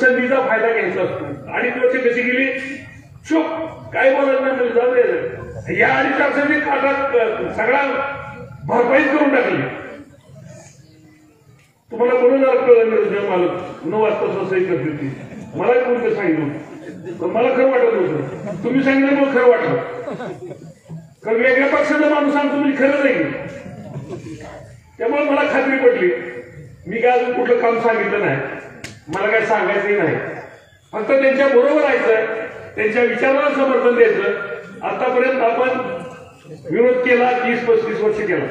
संधीचा फायदा घ्यायचा असतो. 2.5 वर्ष कशी गेली, चुप, काय बोलायला नाही, जाऊ दे. या 2.5 वर्षाची काटा सगळा भरपाईच करून टाकली. तुम्हाला म्हणून कळलं मालक 9 वाजता सोसाई करते होती. मला कोणतं सांगितलं पण मला खरं वाटत नव्हतं. तुम्ही सांगितलं मला खरं वाटलं, कारण वेगळ्या पक्षाचा माणूस सांगतो म्हणजे खरं नाही. त्यामुळे मला खात्री पडली. मी काय अजून कुठलं काम सांगितलं नाही, मला काय सांगायचंही नाही. फक्त त्यांच्या बरोबर राहायचं, त्यांच्या विचाराला समर्थन द्यायचं. आतापर्यंत आपण विरोध केला 30-35 वर्ष केला,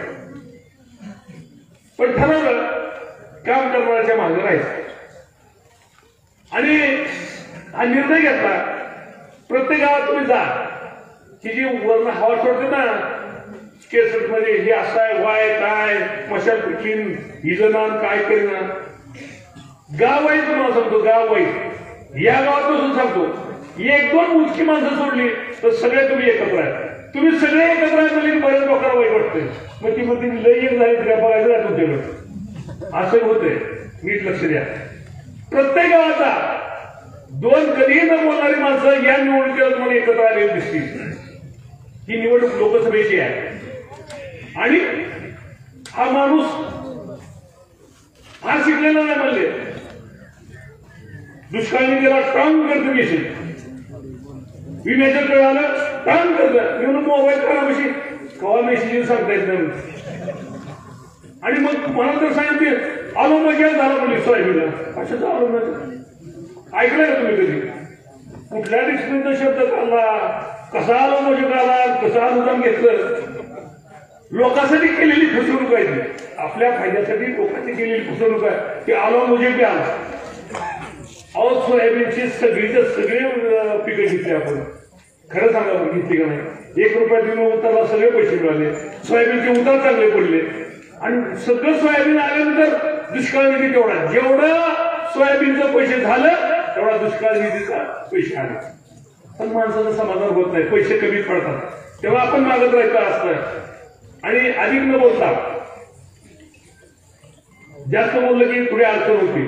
पण ठरवलं काम करणाऱ्याच्या मागे राहायचं. आणि हा निर्णय घेतला, प्रत्येक गावात तुम्ही जा, की जी वर्ण हवा सोडते ना केसट मध्ये, हे असं आहे, वाय काय मशाल पिटलीन हिजनान काय करीना, गाव वाईज तुम्हाला सांगतो, गाव वाईज या गावात सांगतो, 1-2 उचकी माणसं सोडली तर सगळे तुम्ही एकत्र आहे. तुम्ही सगळे एकत्र आहे म्हणजे बऱ्याच लोकांना वाईट वाटतंय. मग ती म्हणते लई एक झाली तरी बघायचं नाही तुमच्याकडे, असं होतंय. नीट लक्ष द्या. प्रत्येक गावाचा 2 कधीही न बोलणारी माणसं या निवडणुकीला तुम्हाला एकत्र आलेली दिसतील. ही निवडणूक लोकसभेची आहे. आणि हा माणूस फार शिकलेला नाही म्हणले, दुष्काळी गेला टांग करतो मेसेज, विम्याचं कळ आलं टांग करतं, म्हणून मोबाईल कानापाशी कवा मेसेज सांगता येत नाही. आणि मग मला तर सांगितले आलो मजा झाला म्हणजे सोयाबीनला, कशाचा आलो मजा ऐकलंय का तुम्ही कधी? कुठल्या डिस्ट्रिक्टचा शब्द काढला, कसा आलो मजा काढला, कसं अनुदान घेतलं. लोकांसाठी केलेली फसवणूक आहे ती, आपल्या फायद्यासाठी लोकांची केलेली फसवणूक आहे. ते आलो म्हणजे बी आला. अहो सोयाबीनची सगळीचे सगळे पिकं घेतली आपण, खरं सांगा घेतली का नाही? 1 रुपया देऊन उतारला सगळे पैसे मिळाले, सोयाबीनचे उतार चांगले पडले. आणि सगळं सोयाबीन आल्यानंतर दुष्काळ निधी तेवढा, जेवढं सोयाबीनचं पैसे झालं तेवढा दुष्काळ निधीचा पैसे आले. पण माणसाचं समाधान होत नाही, पैसे कमी पडतात, तेव्हा आपण मागत राहायचं असतं. आणि अधिक न बोलता जास्त बोललं की पुढे अडचण होती.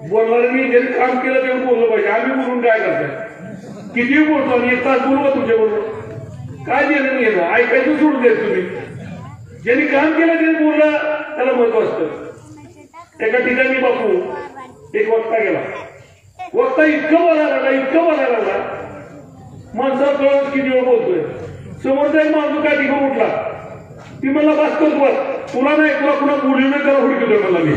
बोलणाऱ्यांनी ज्यांनी काम केलं तेवढं बोललं पाहिजे. आम्ही बोलून काय करताय? किती बोलतो आम्ही, 1 तास बोलू तुमच्या बरोबर, काय देणं घेणं, ऐकायचं सोडून द्यायचं. तुम्ही ज्यांनी काम केलं त्यांनी बोललं त्याला महत्व असतं. एका ठिकाणी बापू एक वक्ता गेला, वक्ता इतकं बोलायला लागला, माणसाला कळत किती वेळ बोलतोय. समोरचा एक माणूस काय ठिकाण उठला, ती मला बस करतो, तुला नाही, तुला कुणा बोलू नाही त्याला हुडकतोय मला मी.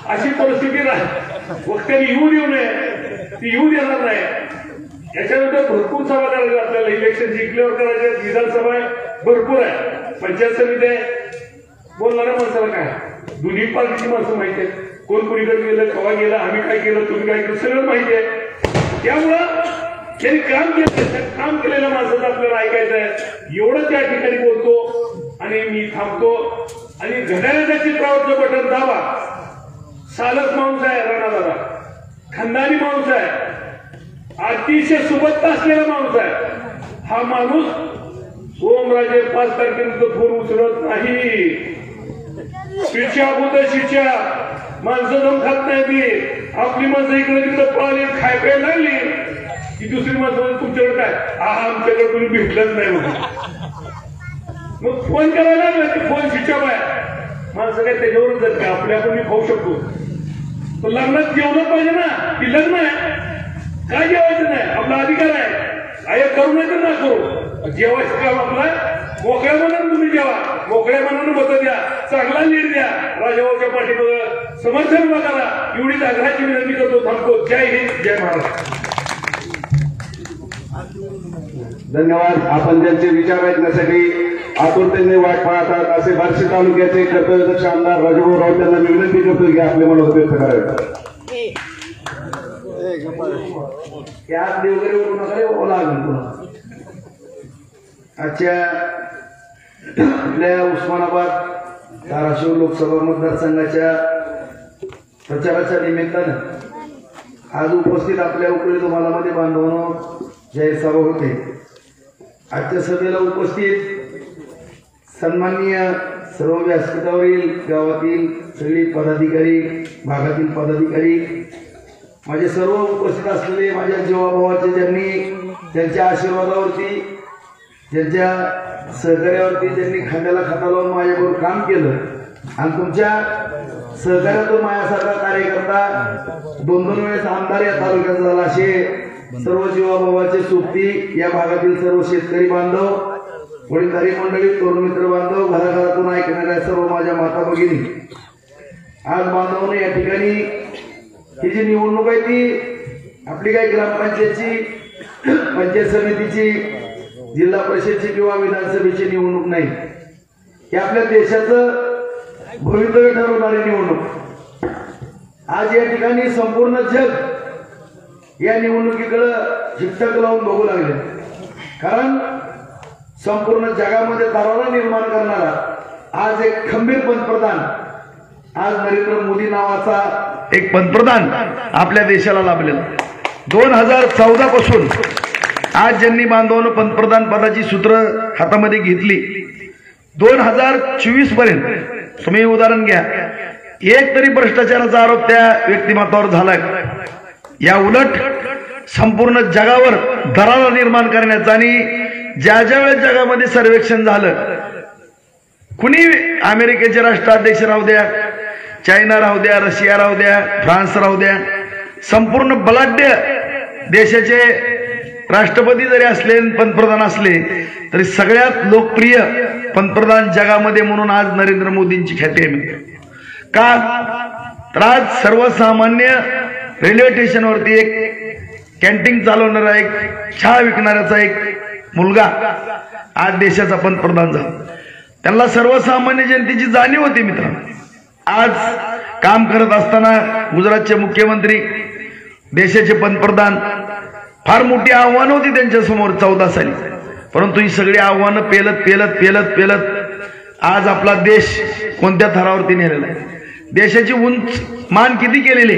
अशी परिस्थिती नाही. वक्त्याने येऊ नये, ती येऊ देणार नाही. याच्यानंतर भरपूर सभा करायच्या आपल्याला, इलेक्शन जिंकल्यावर करायचे, विधानसभा भरपूर आहे, पंचायत समिती आहे. बोलणाऱ्या माणसाला काय, दोन्ही पार्टीची माणसं माहिती आहे, कोण कोणीकडे गेलं, केव्हा गेलं, आम्ही काय केलं, तुम्ही काय केलं, सगळं माहिती आहे. त्यामुळं त्यांनी काम केलं, काम केलेल्या माणसाचं आपल्याला ऐकायचं आहे. एवढं त्या ठिकाणी बोलतो आणि मी थांबतो. आणि घड्याळाच्या चित्रावरचं बटन दाबा. सालक माणूस आहे राणादादा, खंदानी माणूस आहे, अतिशय सुबत्ता असलेला माणूस आहे. हा माणूस ओमराजे 5 तारखेनंतर फोन उचलत नाही. शिक्षा बुद्ध शिक्षा, माणसं जम खात नाही ती. आपली माणसं इकडे तिकडे पळाली, खाय प्यायला लागली की दुसरी माणसं तुमच्याकडे काय, आमच्याकडे कोणी भेटलंच नाही म्हणून मग फोन करायला लागला की फोन शिक्षा आहे. माणसं काय त्याच्यावरच जात का, आपल्या आपण खाऊ शकतो. पण लग्नात जेवलं पाहिजे ना, की लग्न आहे काय जेवायचं नाही, आपला अधिकार आहे. आय करू नाही तर ना करू, जेवायचं काम आपला मोकळ्या मनानं तुम्ही जेवा, मोकळ्या मनानं मतं द्या, चांगला लीड द्या, राजाभाऊच्या पाठीमागं समर्थन करा. एवढीच आग्रहाची विनंती करतो. थांबतो. जय हिंद, जय महाराष्ट्र. धन्यवाद. आपण त्यांचे विचार ऐकण्यासाठी आतुरतेने वाट पाहतात असे बार्शी तालुक्याचे कर्तव्यदक्ष आमदार राजाभाऊ राऊत यांना मी विनंती करतो की आपले मनोगत व्यक्त करावे. यात देवगरी उठू नका, ओला आजच्या आपल्या उस्मानाबाद धाराशिव लोकसभा मतदारसंघाच्या प्रचाराच्या निमित्तानं आज उपस्थित आपल्या उकळी तुम्हालामध्ये बांधवांनो जाहीर सभा होते. आजच्या सभेला उपस्थित सन्माननीय सर्व व्यासपीठावरील गावातील सगळे पदाधिकारी, भागातील पदाधिकारी, माझे सर्व उपस्थित असलेले माझ्या जीवाभावाचे, ज्यांनी त्यांच्या आशीर्वादावरती, त्यांच्या सहकार्यावरती, ज्यांनी खांद्याला खाता लावून माझ्याबरोबर काम केलं आणि तुमच्या सहकार्यातून माझ्यासारखा कार्यकर्ता 2-2 वेळेस आमदार या तालुक्याचा झाला, असे सर्व जीवाभावाचे सोबती, या भागातील सर्व शेतकरी बांधव, वडीलधारी मंडळी, तरुण मित्र बांधव, घराघरातून ऐकणाऱ्या सर्व माझ्या माता भगिनी, आज बांधवांनी या ठिकाणी ही जी निवडणूक आहे ती आपली काही ग्रामपंचायतची, पंचायत समितीची, जिल्हा परिषदची किंवा विधानसभेची निवडणूक नाही, ही आपल्या देशाचं भवितव्य ठरवणारी निवडणूक. आज या ठिकाणी संपूर्ण जग या निवडणुकीकडे शिक्षक लावून बघू लागले, कारण संपूर्ण जगामध्ये दरारा निर्माण करणारा आज एक खंबीर पंतप्रधान, आज नरेंद्र मोदी नावाचा एक पंतप्रधान आपल्या देशाला लाभलेला. 2014 पासून आज ज्यांनी बांधवांनो पंतप्रधान पदाची सूत्र हातामध्ये घेतली, 2024 पर्यंत तुम्ही उदाहरण घ्या, एक तरी भ्रष्टाचाराचा आरोप त्या व्यक्तिमत्वावर झालाय. या उलट संपूर्ण जगावर दरारा निर्माण करण्याचा, आणि ज्या ज्या वेळेस जगामध्ये सर्वेक्षण झालं, कुणी अमेरिकेचे राष्ट्राध्यक्ष राहू द्या, चायना राहू द्या, रशिया राहू द्या, फ्रान्स राहू द्या, संपूर्ण बलाढ्य देशाचे राष्ट्रपती जरी असले, पंतप्रधान असले, तरी सगळ्यात लोकप्रिय पंतप्रधान जगामध्ये म्हणून आज नरेंद्र मोदींची ख्याती आहे. का तर आज सर्वसामान्य रेल्वे स्टेशनवरती एक कॅन्टीन चालवणारा, एक चहा विकणाऱ्याचा एक मुलगा आज देशाचा पंतप्रधान झाला. त्यांना सर्वसामान्य जनतेची जाणीव होती. मित्रांनो, आज काम करत असताना गुजरातचे मुख्यमंत्री, देशाचे पंतप्रधान, फार मोठी आव्हानं होती त्यांच्या समोर 14 साली, परंतु ही सगळी आव्हानं पेलत पेलत पेलत पेलत आज आपला देश कोणत्या थरावरती नेलेला आहे, देशाची उंच मान किती केलेली,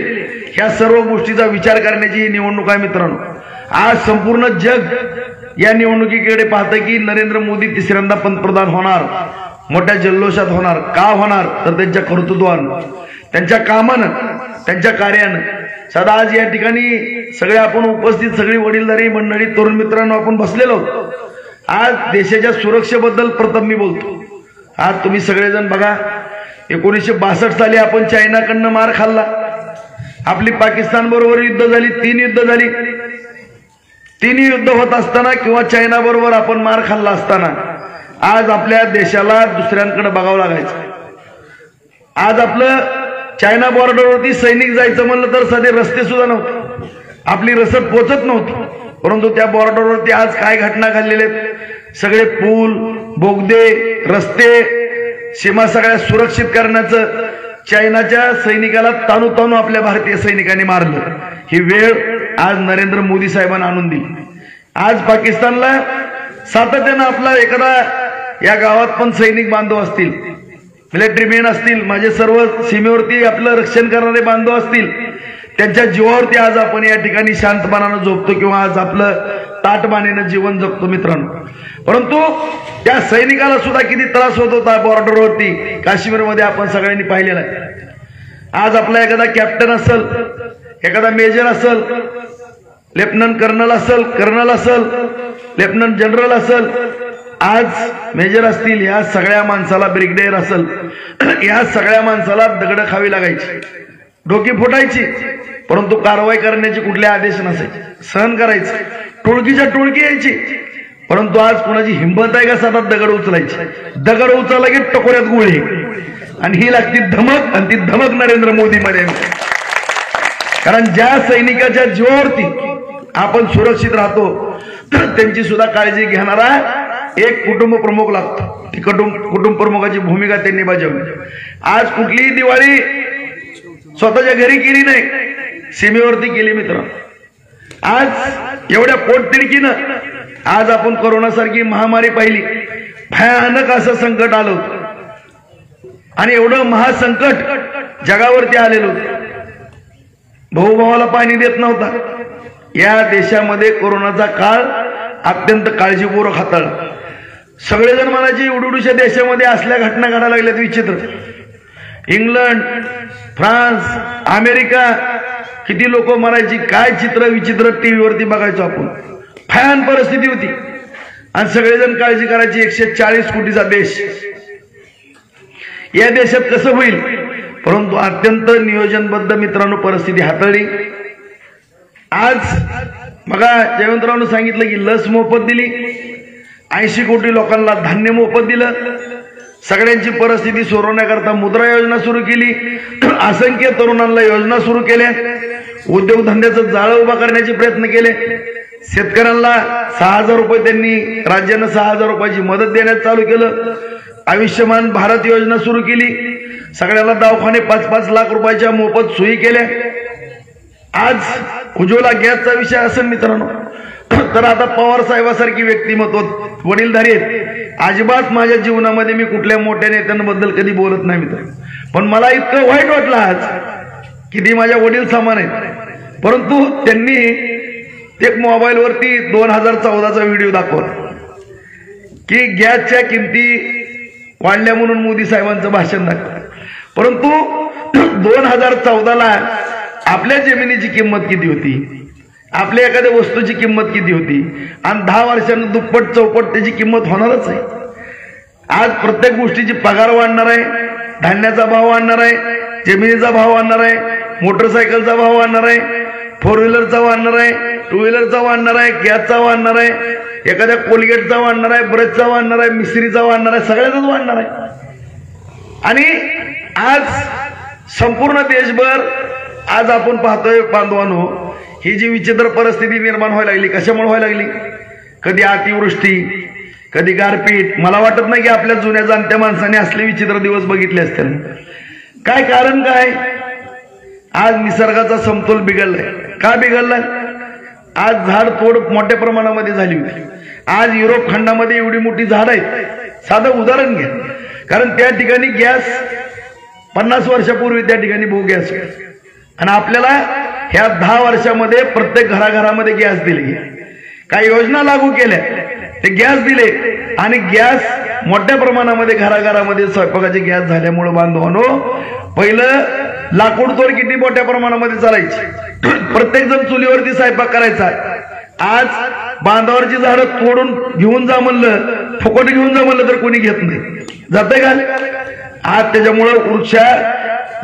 ह्या सर्व गोष्टीचा विचार करण्याची ही निवडणूक आहे. मित्रांनो, आज संपूर्ण जग या निवडणुकीकडे पाहतं की नरेंद्र मोदी तिसऱ्यांदा पंतप्रधान होणार, मोठ्या जल्लोषात होणार. का होणार तर त्यांच्या कर्तृत्वानं, त्यांच्या कामानं, त्यांच्या कार्यानं. सदा आज या ठिकाणी सगळे आपण उपस्थित, सगळी वडीलधारी मंडळी, तरुण मित्रांनो आपण बसलेलो आहोत. आज देशाच्या सुरक्षेबद्दल प्रथम मी बोलतो. आज तुम्ही सगळेजण बघा, 1962 साली आपण चायनाकडनं मार खाल्ला, आपली पाकिस्तान बरोबर युद्ध झाली, 3 युद्ध झाली. 3 युद्ध होत असताना किंवा चायना बरोबर आपण मार खाल्ला असताना आज आपल्या देशाला दुसऱ्यांकडे बघावं लागायचं. आज आपलं चायना बॉर्डरवरती सैनिक जायचं म्हणलं तर साधे रस्ते सुद्धा नव्हते, आपली रसद पोचत नव्हती. परंतु त्या बॉर्डरवरती आज काय घटना घडलेल्या आहेत, सगळे पूल, बोगदे, रस्ते, सीमा सगळ्या सुरक्षित करण्याचं चायनाच्या सैनिकाला ताणू ताणू आपल्या भारतीय सैनिकांनी मारलं. ही वेळ आज नरेंद्र मोदी साहेबांना आणून दिली. आज पाकिस्तानला सातत्यानं आपला एखादा, या गावात पण सैनिक बांधव असतील, मिलिटरी मॅन असतील, माझे सर्व सीमेवरती आपलं रक्षण करणारे बांधव असतील, त्यांच्या जीवावरती आज आपण या ठिकाणी शांतपणानं झोपतो किंवा आज आपलं ताटमानेनं जीवन जगतो. मित्रांनो, परंतु त्या सैनिकाला सुद्धा किती त्रास होत होता बॉर्डरवरती, काश्मीरमध्ये आपण सगळ्यांनी पाहिलेला आहे. आज आपला एखादा कॅप्टन असेल, एखादा मेजर असेल, लेफ्टनंट कर्नल असेल, कर्नल असेल, लेफ्टनंट जनरल असेल, आज मेजर असतील, या सगळ्या माणसाला, ब्रिगेडियर असेल, या सगळ्या माणसाला दगड खावी लागायची, डोकी फुटायची, परंतु कारवाई करण्याचे कुठले आदेश नसायचे, सहन करायचं. टोळकीच्या टोळकी यायची, परंतु आज कोणाची हिंमत आहे का सतत दगड उचलायची? दगड उचलला की टकोऱ्यात गोळी, आणि ही लागती धमक, आणि ती धमक नरेंद्र मोदी मध्ये. कारण ज्या सैनिकाच्या जीवावरती आपण सुरक्षित राहतो त्यांची सुद्धा काळजी घेणारा एक कुटुंब प्रमुख लागतो. ती कुटुंब प्रमुखाची भूमिका त्यांनी बजावली. आज कुठलीही दिवाळी स्वतःच्या घरी केली नाही, सीमेवरती केली. मित्र, आज एवढ्या पोटतिडकीनं आज आपण कोरोनासारखी महामारी पाहिली, भयानक असं संकट आलं होतं, आणि एवढं महासंकट जगावरती आलेलं होतं. भाऊ भावाला पाणी देत नव्हता. या देशामध्ये कोरोनाचा काळ अत्यंत काळजीपूर्वक हाताळला. सगळेजण म्हणायचे एवढ्या देशामध्ये असल्या घटना घडायला लागल्यात विचित्र. इंग्लंड, फ्रान्स, अमेरिका, किती लोक म्हणायची काय चित्र विचित्र टीव्हीवरती बघायचो आपण. भयान परिस्थिती होती आणि सगळेजण काळजी करायची. 140 कोटीचा देश, या देशात कसं होईल. परंतु अत्यंत नियोजनबद्ध मित्रांनो परिस्थिती हाताळली. आज बघा जयवंतरावनं सांगितलं की लस मोफत दिली, 80 कोटी लोकांना धान्य मोफत दिलं, सगळ्यांची परिस्थिती सोडवण्याकरता मुद्रा योजना सुरू केली, असंख्य तरुणांना योजना सुरू केल्या, उद्योगधंद्याचं जाळं उभा करण्याचे प्रयत्न केले, शेतकऱ्यांना 6,000 रुपये त्यांनी राज्यानं 6,000 रुपयाची मदत देण्यास चालू केलं, आयुष्यमान भारत योजना सुरू केली, सगळ्याला दवाखाने 5-5 लाख रुपयाच्या मोफत सोयी केल्या. आज उज्ज्वला गॅसचा विषय असेल मित्रांनो, तर आता पवार साहेबासारखी व्यक्तिमत्व वडीलधारी आहेत. अजिबात माझ्या जीवनामध्ये मी कुठल्या मोठ्या नेत्यांबद्दल कधी बोलत नाही मित्र, पण मला इतकं वाईट वाटलं आज की ती माझ्या वडील समान आहेत. परंतु त्यांनी एक मोबाईलवरती 2014चा व्हिडिओ दाखवला की गॅसच्या किमती वाढल्या म्हणून मोदी साहेबांचं भाषण दाखवलं. परंतु 2014ला आपल्या जमिनीची किंमत किती होती, आपल्या एखाद्या वस्तूची किंमत किती होती, आणि 10 वर्षांनी दुप्पट चौपट त्याची किंमत होणारच आहे. आज प्रत्येक गोष्टीची पगार वाढणार आहे, धान्याचा भाव वाढणार आहे, जमिनीचा भाव वाढणार आहे, मोटरसायकलचा भाव वाढणार आहे, 4 व्हीलरचा वाढणार आहे, 2 व्हीलरचा वाढणार आहे, गॅसचा वाढणार आहे, एखाद्या कोलगेटचा वाढणार आहे, ब्रशचा वाढणार आहे, मिस्त्रीचा वाढणार आहे, सगळ्याचाच वाढणार आहे. आणि आज संपूर्ण देशभर आज आपण पाहतोय बांधवांनो, ही जी विचित्र परिस्थिती निर्माण व्हायला लागली, कशामुळे व्हायला लागली. कधी अतिवृष्टी, कधी गारपीट. मला वाटत नाही की आपल्या जुन्या जाणत्या माणसाने असले विचित्र दिवस बघितले असतील. काय कारण काय. आज निसर्गाचा समतोल बिघडलाय. का बिघडलाय. आज झाड तोड मोठ्या प्रमाणामध्ये झाली होती. आज युरोप खंडामध्ये एवढी मोठी झाड आहेत. साधं उदाहरण घ्या, कारण त्या ठिकाणी गॅस 50 वर्षापूर्वी त्या ठिकाणी गॅस, आणि आपल्याला ह्या 10 वर्षामध्ये प्रत्येक घराघरामध्ये गॅस दिली. काही योजना लागू केल्या, ते गॅस दिले, आणि गॅस मोठ्या प्रमाणामध्ये घराघरामध्ये स्वयंपाकाचे गॅस झाल्यामुळे बांधवांनो, पहिलं लाकूड तोड किती मोठ्या प्रमाणामध्ये चालायची, प्रत्येक जण चुलीवरती स्वयंपाक करायचा. आज बांधावरची झाडं तोडून घेऊन जा म्हणलं, फुकट घेऊन जा म्हणलं तर कोणी घेत नाही. जाते का. आज त्याच्यामुळं वृक्ष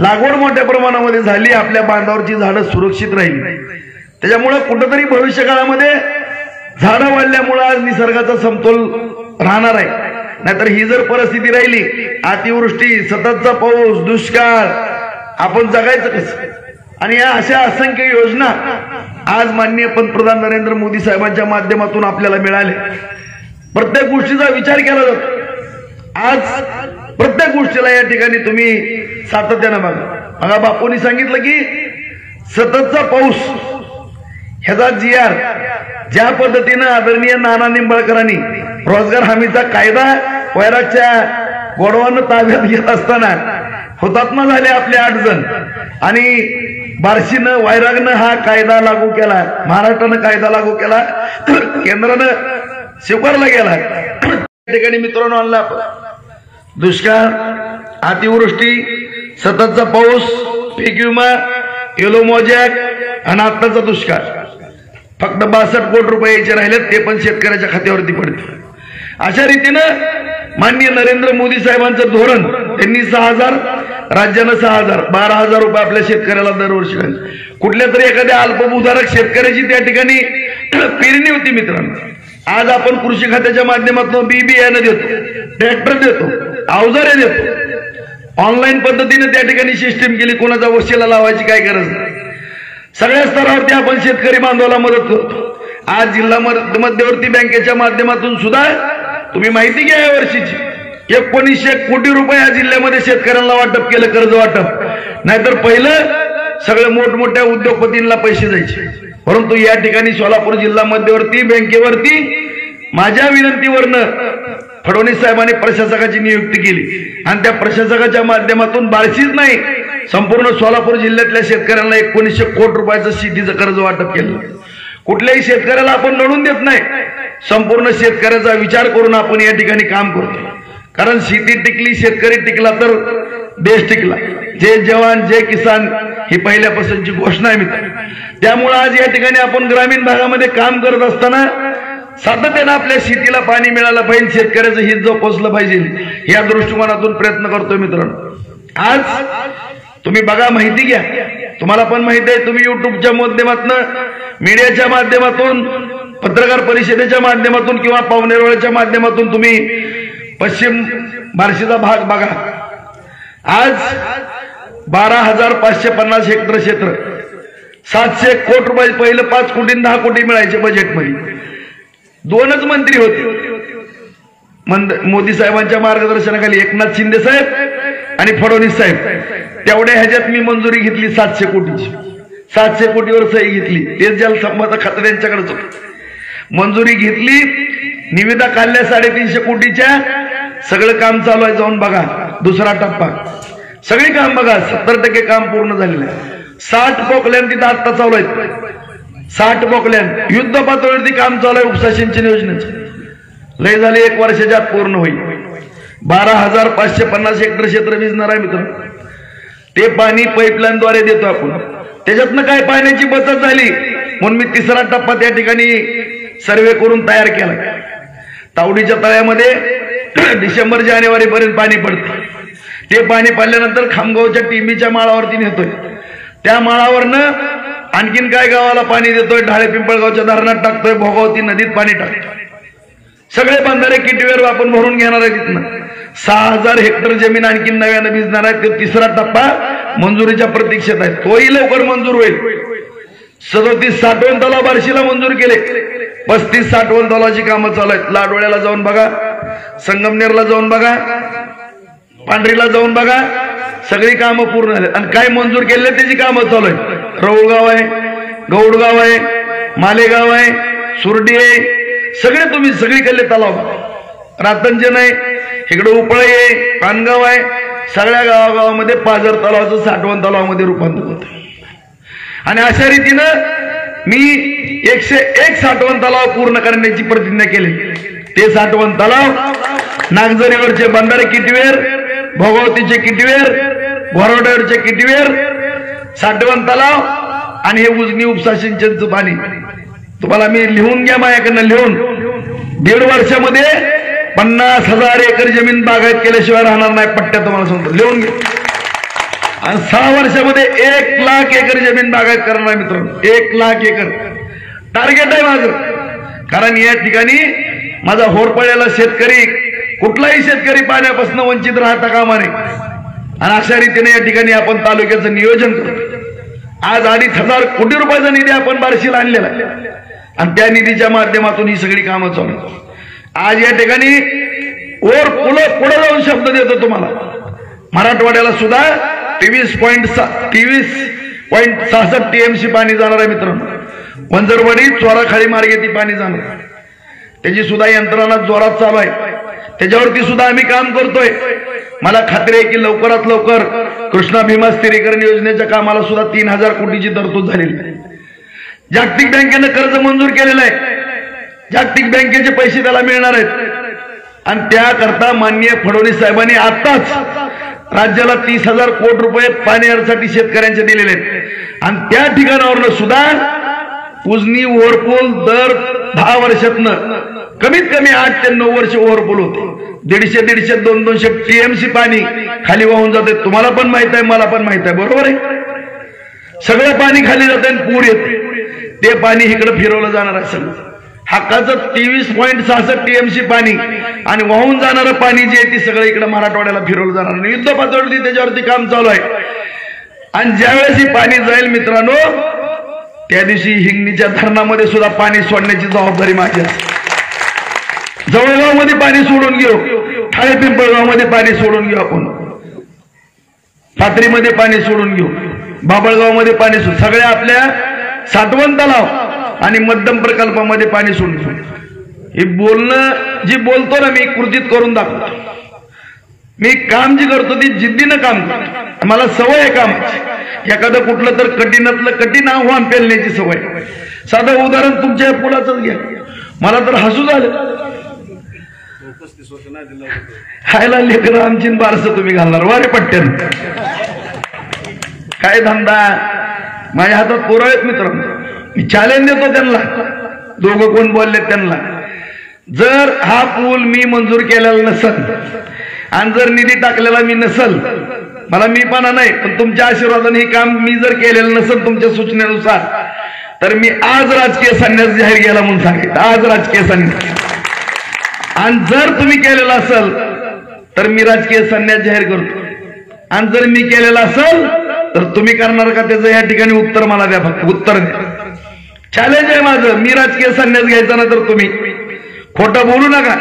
लागवड मोठ्या प्रमाणामध्ये झाली, आपल्या बांधावरची झाडं सुरक्षित राहिली. त्याच्यामुळं कुठंतरी भविष्य काळामध्ये झाडं वाढल्यामुळं आज निसर्गाचा समतोल राहणार आहे. नाहीतर ही जर परिस्थिती राहिली, अतिवृष्टी, सततचा पाऊस, दुष्काळ, आपण जगायचं कसं. आणि या अशा असंख्य योजना आज माननीय पंतप्रधान नरेंद्र मोदी साहेबांच्या माध्यमातून आपल्याला मिळाल्या. प्रत्येक गोष्टीचा विचार केला जातो. आज प्रत्येक गोष्टीला या ठिकाणी तुम्ही सातत्यानं बघा. बापूंनी सांगितलं की सततचा पाऊस ह्याचा GR ज्या पद्धतीनं आदरणीय नाना निंबाळकरांनी रोजगार हमीचा कायदा वैरागच्या गोडवानं ताब्यात घेत असताना हुतात्मा झाले आपले 8 जण, आणि बार्शीनं वैरागनं हा कायदा लागू केला, महाराष्ट्रानं कायदा लागू केला, केंद्रानं स्वीकारला गेला. त्या ठिकाणी मित्रांनो आणला दुष्काळ, अतिवृष्टी, सततचा पाऊस, पीक विमा, येलो मोजॅक, आणि आत्ताचा दुष्काळ. फक्त 62 कोटी रुपये यायचे राहिलेत, ते पण शेतकऱ्याच्या खात्यावरती पडते. अशा रीतीनं माननीय नरेंद्र मोदी साहेबांचं धोरण, त्यांनी 6,000, राज्यानं 6,000, 12,000 रुपये आपल्या शेतकऱ्याला दरवर्षी. कुठल्या तरी एखाद्या अल्पभूधारक शेतकऱ्याची त्या ठिकाणी पेरणी होती मित्रांनो. आज आपण कृषी खात्याच्या माध्यमातून बियाणं देतो, ट्रॅक्टर देतो, अवजारे देतो. ऑनलाईन पद्धतीने त्या ठिकाणी सिस्टीम केली, कोणाचा वशिला लावायची काय गरज नाही. सगळ्या स्तरावरती आपण शेतकरी बांधवाला मदत करतो. आज जिल्हा मध्यवर्ती बँकेच्या माध्यमातून सुद्धा तुम्ही माहिती घ्या, या वर्षीची 1900 कोटी रुपये या जिल्ह्यामध्ये शेतकऱ्यांना वाटप केलं, कर्ज वाटप. नाहीतर पहिलं सगळं मोठमोठ्या उद्योगपतींना पैसे जायचे. परंतु या ठिकाणी सोलापूर जिल्हा मध्यवर्ती बँकेवरती माझ्या विनंतीवरनं फडणवीस साहेबांनी प्रशासकाची नियुक्ती केली, आणि त्या प्रशासकाच्या माध्यमातून बार्शीच नाही, संपूर्ण सोलापूर जिल्ह्यातल्या शेतकऱ्यांना 1900 कोटी रुपयाचं शेतीचं कर्ज वाटप केलं. कुठल्याही शेतकऱ्याला आपण लढून देत नाही, संपूर्ण शेतकऱ्याचा विचार करून आपण या ठिकाणी काम करतो. कारण शेती टिकली, शेतकरी टिकला तर देश टिकला. जय जवान जय किसान ही पहिल्यापासूनची घोषणा आहे मित्र. त्यामुळे आज या ठिकाणी आपण ग्रामीण भागामध्ये काम करत असताना सातत्यानं आपल्या शेतीला पाणी मिळालं पाहिजे, शेतकऱ्याचं हित जोपासलं पाहिजे, या दृष्टिकोनातून प्रयत्न करतोय मित्रांनो. आज तुम्ही बघा, माहिती घ्या, तुम्हाला पण माहिती आहे, तुम्ही युट्यूबच्या माध्यमातून, मीडियाच्या माध्यमातून, पत्रकार परिषदेच्या माध्यमातून किंवा पावणेरोळ्याच्या माध्यमातून तुम्ही पश्चिम बार्शीचा भाग बघा. आज 12,550 हेक्टर क्षेत्र, 700 कोटी रुपये, पहिलं 5 कोटी 10 कोटी मिळायचे बजेटमध्ये. 2च मंत्री होते मोदी साहेबांच्या मार्गदर्शनाखाली, एकनाथ शिंदे साहेब आणि फडणवीस साहेब. तेवढ्या ह्याच्यात मी मंजुरी घेतली 700 कोटीची, 700 कोटीवर सही घेतली. ते जलसंपदा खातं यांच्याकडेच होतं. मंजुरी घेतली, निविदा काढल्या 350 कोटीच्या. सगळं काम चालू आहे, जाऊन बघा. दुसरा टप्पा, सगळी काम बघा, 70% काम पूर्ण झालेलं आहे. 60 पोकल्यान तिथं आत्ता चालू आहेत, 60 पोकल्यान युद्ध पातळीवरती काम चालू आहे उपसा सिंचन योजनेचं. लय झाले, 1 वर्षाच्या आत पूर्ण होईल. 12,550 हेक्टर क्षेत्र भिजणार आहे मित्र. ते पाणी पाईपलाईनद्वारे देतो आपण. त्याच्यातनं काय पाण्याची बचत झाली म्हणून मी 3रा टप्पा त्या ठिकाणी सर्वे करून तयार केला. तावडीच्या तळ्यामध्ये डिसेंबर जानेवारी पर्यंत पाणी पडते. ते पाणी पडल्यानंतर खामगावच्या टिंबीच्या माळावरती नेतोय. त्या माळावरनं आणखीन काय गावाला पाणी देतोय, ढाळे पिंपळगावच्या धरणात टाकतोय, भोगावती नदीत पाणी टाकतोय. सगळे बंधारे किटवेर आपण भरून घेणार आहे. तिथनं 6,000 हेक्टर जमीन आणखीन नव्यानं भिजणार आहे. तो 3रा टप्पा मंजुरीच्या प्रतीक्षेत आहे, तोही लवकर मंजूर होईल. 37 साठवण तलाव बार्शीला मंजूर केले, 35 साठवण तलावाची कामं चालू आहेत. लाडोळ्याला जाऊन बघा, संगमनेरला जाऊन बघा, पांढरीला जाऊन बघा, सगळी कामं पूर्ण झाली. आणि काय मंजूर केले त्याची कामं चालू आहेत. रौळगाव आहे, गौडगाव आहे, मालेगाव आहे, सुरडी आहे, सगळे तुम्ही सगळीकडले तलाव. रातंजन आहे, इकडे उपळई आहे, पानगाव आहे, सगळ्या गावागावामध्ये पाझर तलावाचं साठवण तलावामध्ये रूपांतर होतं. आणि अशा रीतीनं मी 101 साठवण तलाव पूर्ण करण्याची प्रतिज्ञा केली. ते साठवण तलाव नागझरीवरचे बंधारे किटवेर, भोगावतीचे किटवेर, घोरवड्यावरचे किटवेर, साठवण तलाव आणि हे उजनी उपसा सिंचनचं पाणी. तुम्हाला मी लिहून घ्या, माझ्याकडनं लिहून. 1.5 वर्षामध्ये 50,000 एकर जमीन बागायत केल्याशिवाय राहणार नाही पट्ट्या. तुम्हाला सांगतो, लिहून घ्या. आणि 6 वर्षामध्ये 1 लाख एकर जमीन बागायत करणार आहे मित्रांनो. 1 लाख एकर टार्गेट आहे माझं. कारण या ठिकाणी माझा होरपळ्याला शेतकरी, कुठलाही शेतकरी पाण्यापासून वंचित राहता कामा नये. आणि अशा रीतीने या ठिकाणी आपण तालुक्याचं नियोजन करतो. आज 2,500 कोटी रुपयाचा निधी आपण बार्शीला आणलेला आहे आणि त्या निधीच्या माध्यमातून ही सगळी कामं चालू आहेत. आज या ठिकाणी पुढे जाऊन शब्द देतो तुम्हाला, मराठवाड्याला सुद्धा 23.66 TMC पाणी जाणार आहे मित्रांनो. वंजरवाडी चोराखाळी मार्गे ती पाणी जाणार, त्याची सुद्धा यंत्रणा जोरात चालू आहे. त्याच्यावरती सुद्धा आम्ही काम करतोय. मला खात्री आहे की लवकरात लवकर कृष्णा भीमा स्थिरीकरण योजनेच्या कामाला सुद्धा 3,000 कोटीची तरतूद झालेली आहे. जागतिक बँकेनं कर्ज मंजूर केलेलं आहे, जागतिक बँकेचे पैसे त्याला मिळणार आहेत. आणि त्याकरता माननीय फडणवीस साहेबांनी आताच राज्याला 30,000 कोटी रुपये पाण्यासाठी शेतकऱ्यांचे दिलेले आहेत. आणि त्या ठिकाणावरनं सुद्धा उजनी ओव्हरपूल दर 10 वर्षातनं कमीत कमी 8 ते 9 वर्ष ओव्हरपूल होते. 150, 200 TMC पाणी खाली वाहून जाते. तुम्हाला पण माहित आहे, मला पण माहित आहे, बरोबर आहे. सगळं पाणी खाली जाते आणि पूर येते. ते पाणी इकडे फिरवलं जाणार आहे. सगळं हक्काचं 23.66 TMC पाणी आणि वाहून जाणारं पाणी जे आहे ते सगळं इकडे मराठवाड्याला फिरवलं जाणार. आणि युद्ध पातळीवरती त्याच्यावरती काम चालू आहे. आणि ज्यावेळेस ही पाणी जाईल मित्रांनो, त्या दिवशी हिंगणीच्या धरणामध्ये सुद्धा पाणी सोडण्याची जबाबदारी माझी आहे. जवळगाव मध्ये पाणी सोडून घेऊ, ठाळे पिंपळगाव मध्ये पाणी सोडून घेऊ, आपण पाथरीमध्ये पाणी सोडून घेऊ, बाबळगाव मध्ये पाणी सोडून, सगळ्या आपल्या साठवण तलाव आणि मध्यम प्रकल्पामध्ये पाणी सोडून घेऊ. हे बोलणं जी बोलतो ना मी, कृतीत करून दाखवतो. मी काम जी करतो ती जिद्दीनं काम करतो. मला सवय आहे कामाची. एखादं कुठलं तर कठीणातलं कठीण आव्हान पेलण्याची सवय. साधं उदाहरण तुमच्या पुलाच घ्या. मला तर हसू झालं. खायला लेकर आमची बारसं तुम्ही घालणार वारे पट्ट्यान. काय धंदा. माझ्या हातात पोरं आहेत मित्रांनो. मी चॅलेंज देतो त्यांना. दोघं कोण बोलले त्यांना. जर हा पूल मी मंजूर केलेला नसल आणि जर निधी टाकलेला मी नसल, मला मीपणा नाही पण तुमच्या आशीर्वादाने हे काम मी जर केलेलं नसल तुमच्या सूचनेनुसार, तर मी आज राजकीय संन्यास जाहीर केला म्हणून सांगितलं. आज राजकीय संन्यास. आणि जर तुम्ही केलेला असेल तर मी राजकीय संन्यास जाहीर करतो. आणि जर मी केलेला असेल तर तुम्ही करणार का त्याचं या ठिकाणी उत्तर मला द्या. फक्त उत्तर द्या. चॅलेंज आहे माझं. मी राजकीय संन्यास घ्यायचा ना तर तुम्ही खोटं बोलू नका.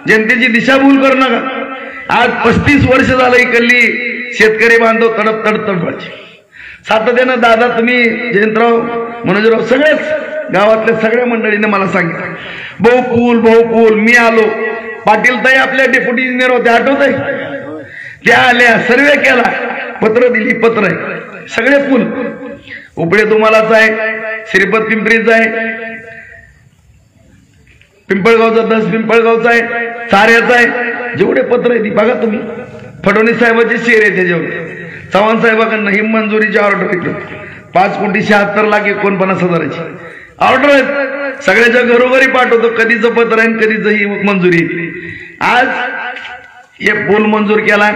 जनतेची दिशाभूल करू नका. आज 35 वर्ष झालं इकडली शेतकरी बांधव तडपवायचे. सातत्यानं दादा तुम्ही जयंतराव मनोजराव सगळेच गावातल्या सगळ्या मंडळीने मला सांगितलं भाऊ पूल. मी आलो. पाटील ताई आपल्या डेप्युटी इंजिनियर होते आठवत आहे. त्या आल्या. सर्वे केला. पत्र दिली. पत्र आहे. सगळे पूल. उपडे तुम्हालाच आहे. श्रीपत पिंपरीचा आहे. पिंपळगावचा 10 पिंपळगावचा आहे. साऱ्याचा आहे. जेवढे पत्र आहे ती बघा तुम्ही. फडणवीस साहेबांचे शेअर आहे त्याच्यावर. चव्हाण साहेबांकडनं ही मंजुरीची ऑर्डर येते. 5,76,49,000ची ऑर्डर आहे. सगळ्याच्या घरोघरी पाठवतो. कधीचं पत्र आहे कधीच ही मंजुरी येते. आज हे पूल मंजूर केला.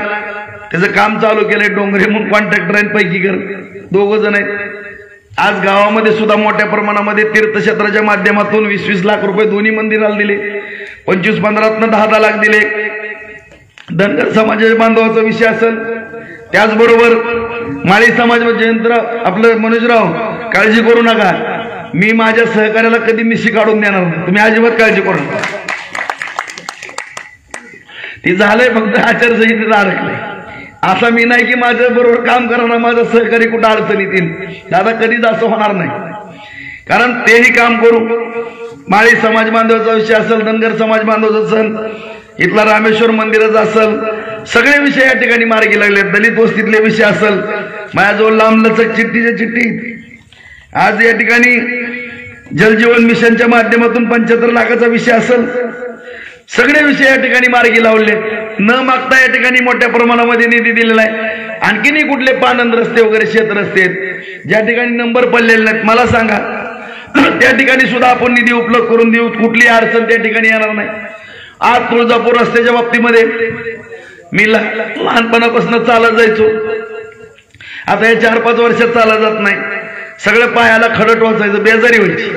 त्याचं काम चालू केलंय. डोंगरे म्हणून कॉन्ट्रॅक्टरांपैकी कर 2 जण आहेत. आज गावामध्ये सुद्धा मोठ्या प्रमाणामध्ये तीर्थक्षेत्राच्या माध्यमातून 20-20 लाख रुपये दोन्ही मंदिराला दिले. 25-15 10 लाख दिले. धनगर समाजाच्या बांधवाचा विषय असेल. त्याचबरोबर माळी समाज जयंतराव आपलं मनोजराव काळजी करू नका. मी माझ्या सहकार्याला कधी मिशी काढून देणार नाही. तुम्ही अजिबात काळजी करू नका. ती झालंय फक्त आचारसंहितेत अडकलंय. असं मी नाही की माझ्या बरोबर काम करणार माझा सहकारी कुठं अडचणीत येईल. दादा कधीच असं होणार नाही. कारण तेही काम करू. माळी समाज बांधवाचा विषय असेल, धनगर समाज बांधवाचा असेल, इथला रामेश्वर मंदिराचा असेल, सगळे विषय या ठिकाणी मार्गी लागले. दलित वस्तीतले विषय असेल, माझ्याजवळ लांबलचक चिठ्ठीच्या चिठ्ठी. आज या ठिकाणी जलजीवन मिशनच्या माध्यमातून 75 लाखाचा विषय असेल. सगळे विषय या ठिकाणी मार्गी लावले. न मागता या ठिकाणी मोठ्या प्रमाणामध्ये निधी दिलेला आहे. आणखीनही कुठले पानंद रस्ते वगैरे शेत रस्ते आहेत ज्या ठिकाणी नंबर पडलेले नाहीत मला सांगा. त्या ठिकाणी सुद्धा आपण निधी उपलब्ध करून देऊ. कुठली अडचण त्या ठिकाणी येणार नाही. आज तुळजापूर रस्त्याच्या बाबतीमध्ये मी लहानपणापासून चालत जायचो. आता या 4-5 वर्षात चालत जात नाही. सगळं पायाला खडट वाचायचं. बेजारी व्हायची.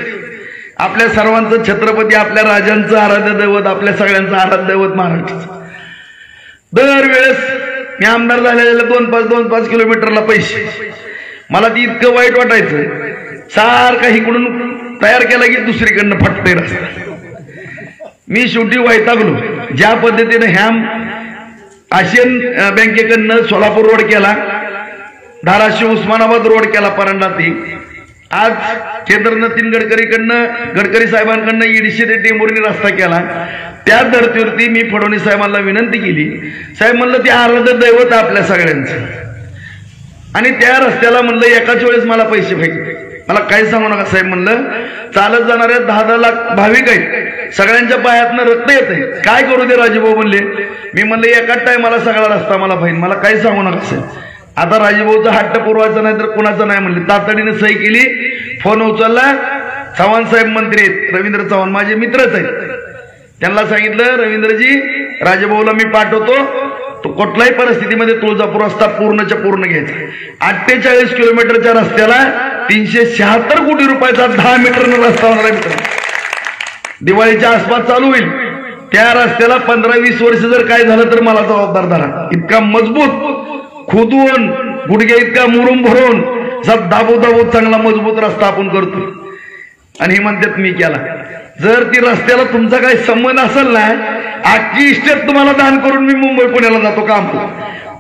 आपल्या सर्वांचं छत्रपती, आपल्या राजांचं आराध्य दैवत, आपल्या सगळ्यांचं आराध्य दैवत महाराष्ट्राचं. दरवेळेस मी आमदार झालेल्या 2-5 किलोमीटरला पैसे. मला ती इतकं वाईट वाटायचं. सारखा इकडून तयार केला की दुसरीकडनं फटतंय रस्ता. मी शेवटी वैतागलो. ज्या पद्धतीने ह्याम आशियन बँकेकडनं सोलापूर रोड केला, धाराशिव उस्मानाबाद रोड केला परांडा ते. आज केंद्र नितीन गडकरी साहेबांकडनं ईडीसी ते टेंभुर्णी रस्ता केला. त्या धर्तीवरती मी फडणवीस साहेबांना विनंती केली. साहेब म्हणलं ते आराध्य दैवत आपल्या सगळ्यांचं आणि त्या रस्त्याला म्हणलं एकाच वेळेस मला पैसे पाहिजे. मला काही सांगू नका साहेब. म्हणलं चालत जाणाऱ्या 10 लाख भाविक आहेत. सगळ्यांच्या पायातनं रक्त येत आहे. काय करू दे राजीभाऊ म्हणले. मी म्हणलं एकाच टायमाला सगळा रस्ता मला पाहिजे. मला काही सांगू नका साहेब. आता राजीभाऊचा हट्ट पुरवायचा नाही तर कुणाचा नाही म्हणले. तातडीने सही केली. फोन उचलला. चव्हाण साहेब मंत्री आहेत, रवींद्र चव्हाण माझे मित्रच आहेत. त्यांना सांगितलं रवींद्रजी राजीभाऊला मी पाठवतो. तो कुठल्याही परिस्थितीमध्ये तुळजापूर रस्ता पूर्णच्या पूर्ण घ्यायचा. 48 किलोमीटरच्या रस्त्याला 376 कोटी रुपयाचा 10 मीटरनं रस्ता होणार आहे मित्र. दिवाळीच्या आसपास चालू होईल. त्या रस्त्याला 15-20 वर्ष जर काय झालं तर मला जबाबदार धरा. इतका मजबूत खोदून गुडघे इतका मुरुम भरून दाबो चांगला मजबूत रस्ता आपण करतो. आणि हे म्हणतात मी केला. जर ती रस्त्याला तुमचा काही संबंध असेल ना, आजची इस्टेट तुम्हाला दान करून मी मुंबई पुण्याला जातो कामाला.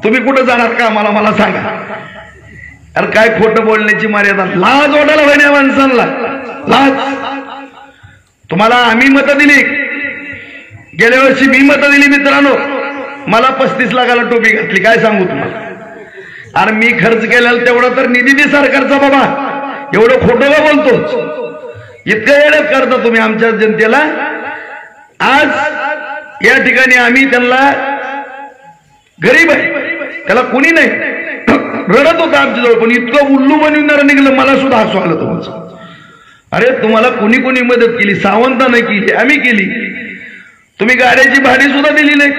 तुम्ही कुठं जाणार कामाला मला सांगा. अरे काय खोटं बोलण्याची मर्यादा. लाज वाटायला पाहिजे माणसांना. लाज. तुम्हाला आम्ही मतं दिली. गेल्या वर्षी मी मतं दिली मित्रांनो. मला 35 लाखाला टोपी घातली. काय सांगू तुम्हाला. अरे मी खर्च केलेला तेवढा तर निधी दे सरकारचा बाबा. एवढं खोटं का बोलतोच? इतकं येण्यात करता तुम्ही आमच्या जनतेला. आज या ठिकाणी आम्ही त्यांना, गरीब आहे त्याला कुणी नाही, रडत होता आमच्याजवळ, पण इतकं उल्लू बनविणारं निघलं मला सुद्धा हसू आलं तुमचं. अरे तुम्हाला कोणी कोणी मदत केली? सावंतानं केली, आम्ही केली. तुम्ही गाड्याची भाडी सुद्धा दिली नाही,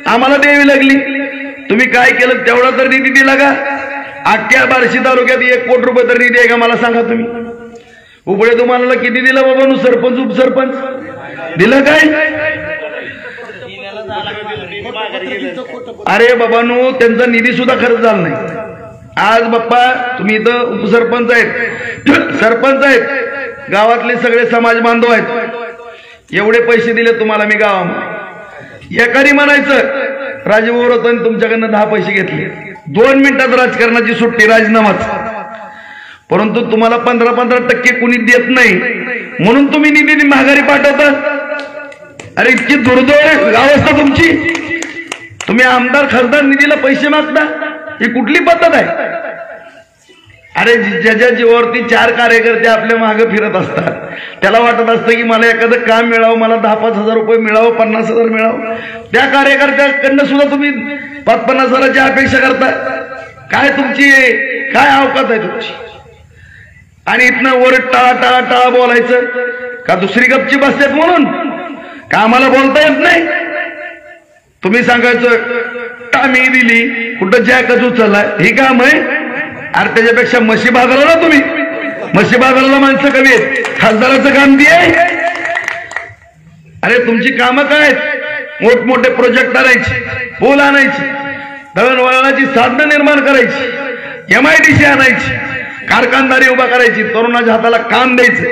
आम्हाला द्यावी लागली. तुम्ही काय केलं? तेवढा तर निधी दिला का? अख्ख्या बार्शी तालुक्यात 1 कोटी रुपये तर निधी आहे का मला सांगा तुम्ही? उपडे तुम्हाला किती दिला बाबा? सरपंच उपसरपंच दिलं काय? अरे बाबांनो, त्यांचा निधी सुद्धा खर्च झाला नाही. आज बाप्पा तुम्ही इथं उपसरपंच आहेत, सरपंच आहेत, गावातले सगळे समाज बांधव आहेत, एवढे पैसे दिले तुम्हाला मी गावामध्ये. एकाने म्हणायचं राजभाऊ राऊतांनी तुमच्याकडनं 10 पैसे घेतले, 2 मिनिटात राजकारणाची सुट्टी, राजीनामाच. परंतु तुम्हाला 15% कुणी देत नाही म्हणून तुम्ही निधी माघारी पाठवता. अरे इतकी दुर्दैव अवस्था तुमची. तुम्ही आमदार खासदार निधीला पैसे मागता, ही कुठली पद्धत आहे? अरे ज्याच्या जीवावरती 4 कार्यकर्ते आपल्या मागे फिरत असतात, त्याला वाटत असतं की मला एखादं काम मिळावं, मला 10-5 हजार रुपये मिळावं, 50 हजार मिळावं. त्या कार्यकर्त्याकडनं सुद्धा तुम्ही 5-50 हजाराची अपेक्षा करता. काय तुमची, काय अवकात आहे तुमची? आणि इथनं वर टाळा टाळा टाळा बोलायचं का? दुसरी गपची बसतात म्हणून का आम्हाला बोलता येत नाही? तुम्ही सांगायचं टामी दिली, कुठं जॅकच उचललाय, हे काम आहे? अरे त्याच्यापेक्षा म्हशी भागला ना तुम्ही. म्हशी भागला माणसं कमी आहेत, खासदाराचं काम ती आहे. अरे तुमची कामं काय आहेत? मोठमोठे प्रोजेक्ट आणायचे, पूल आणायची, दळणवळणाची साधनं निर्माण करायची, MIDC आणायची, कारखानदारी उभा करायची, तरुणाच्या हाताला काम द्यायचं,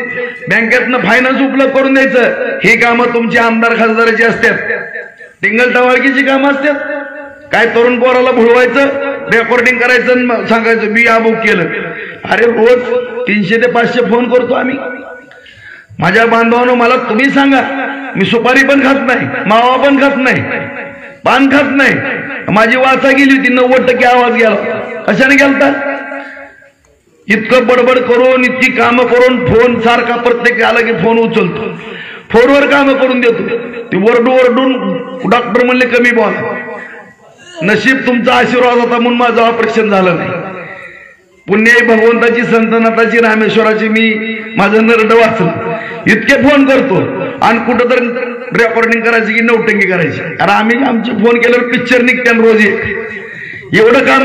बँकेतनं फायनान्स उपलब्ध करून द्यायचं. ही कामं तुमची आमदार खासदाराची असतात. टिंगल टवाळकीची कामं असतात. काय तरुण पोराला भुलवायचं, रेकॉर्डिंग करायचं, सांगायचं मी अमुक केलं. अरे रोज 300 ते 500 फोन करतो आम्ही. माझ्या बांधवांनो, मला तुम्ही सांगा, मी सुपारी पण खात नाही, मावा पण खात नाही, पान खात नाही. माझी वाचा गेली होती, 90% आवाज गेला. कशाने गेलता? इतकं बडबड करून, इतकी कामं करून, फोन सारखा प्रत्येक आला की फोन उचलतो, फोनवर कामं करून देतो. ते वरडून डॉक्टर म्हणले कमी बोला. नशीब तुमचा आशीर्वाद होता म्हणून माझं ऑपरेशन झालं नाही. पुण्य भगवंताची, संतनाथाची, रामेश्वराची मी माझं नरड वाचलं. इतके फोन करतो आणि कुठं तर रेकॉर्डिंग करायची की नौटंकी करायची. अरे आम्ही आमचे फोन केल्यावर पिक्चर निघते रोज एक. एवढं काम